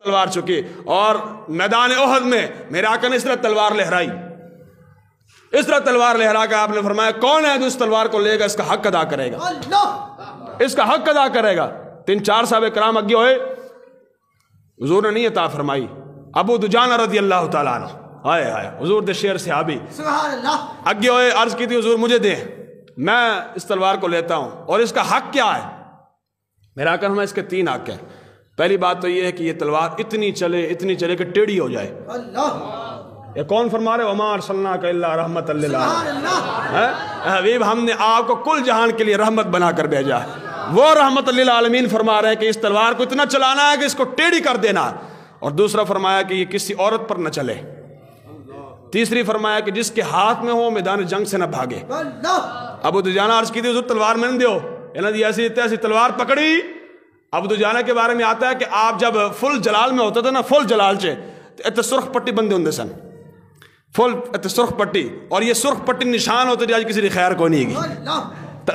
تلوار چکی اور میدان احد میں میرے آقا نے اس طرح تلوار لہرائی، اس طرح تلوار لہرا کے آپ نے فرمایا کون ہے جو اس تلوار کو لے گا اس کا حق ادا کرے گا، اس کا حق ادا کرے گا۔ 3-4 صحابہ کرام اگے ہوئے، حضور نے نہیں عطا فرمائی۔ ابو دجانہ رضی اللہ تعالیٰ عنہ، آئے آئے حضور دے شیر صحابی، اگے ہوئے عرض کی تھی حضور مجھے دیں، میں اس تلوار کو لیتا ہوں، اور اس کا حق کیا ہے؟ میرا آقا ہمیں اس کے 3 حق ہیں۔ پہلی بات تو یہ ہے کہ یہ تلوار اتنی چلے کہ ٹیڑھی ہو جائے۔ یہ کون فرما رہے وما ارسلناک الا رحمت للعالمین، حبیب ہم نے آپ کو کل جہان کے لیے رحمت بنا کر بھیجا ہے۔ وہ رحمت للعالمین فرما رہے ہیں کہ اس تلوار کو اتنا چلانا ہے کہ اس کو ٹیڑھی کر دینا، اور دوسرا فرمایا کہ یہ کسی عورت پر نہ چلے، تیسری فرمایا کہ جس کے ہاتھ میں ہو میدان جنگ سے نہ بھاگے۔ ابو دجانہ عرض کی تھی حضور تلوار میں دیو، انہوں نے ایسی تلوار پکڑی۔ ابو دجانہ کے بارے میں آتا ہے کہ آپ جب فل جلال میں ہوتا تھا نا، فل جلال چے اتنے سرخ پٹی بندے ہوں سن، فل اتنے سرخ پٹی، اور یہ سرخ پٹی نشان ہوتا ہے آج کسی خیر کو نہیں گی۔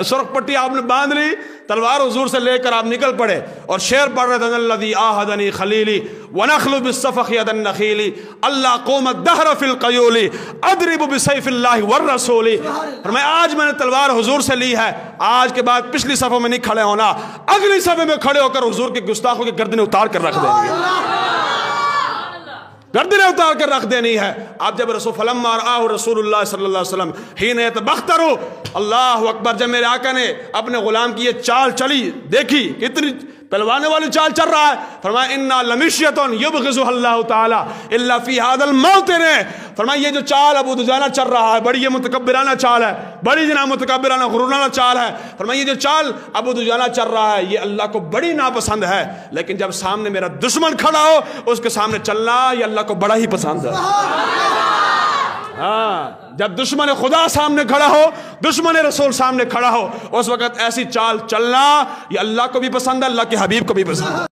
سرخ پٹی آپ نے باندھ لی، تلوار حضور سے لے کر آپ نکل پڑے اور شعر پڑھ رہے تھے الذی آہدنی خلیلی ونخل بالصفخ ید النخیل اللہ قوم الدہر فی القیول اضرب بسیف اللہ والرسول۔ فرمایا آج میں نے تلوار حضور سے لی ہے، آج کے بعد پچھلی صفوں میں نہیں کھڑے ہونا، اگلی صفحے میں کھڑے ہو کر حضور کے گستاخوں کی گردنیں اتار کر رکھ دیں گے، گردنیں اتار کر رکھ دینی ہے۔ آپ جب رسول فلما رآہ رسول اللہ صلی اللہ علیہ وسلم حین یتبختر، اللہ اکبر، جب میرے آقا نے اپنے غلام کی یہ چال چلی دیکھی، کتنی پہلوانے والی چال چل رہا ہے، فرمایا انا لمشیۃ یبغضها اللہ تعالی الا فی ھذا الموطن۔ فرمایا یہ جو چال ابو دجانہ چل رہا ہے بڑی یہ متکبرانہ چال ہے، بڑی جناب متکبرانہ غرورانہ چال ہے۔ فرمایا یہ جو چال ابو دجانہ چل رہا ہے یہ اللہ کو بڑی ناپسند ہے، لیکن جب سامنے میرا دشمن کھڑا ہو اس کے سامنے چلنا یہ اللہ کو بڑا ہی پسند ہے۔ ہاں، جب دشمن خدا سامنے کھڑا ہو، دشمن رسول سامنے کھڑا ہو، اس وقت ایسی چال چلنا یہ اللہ کو بھی پسند ہے، اللہ کے حبیب کو بھی پسند ہے۔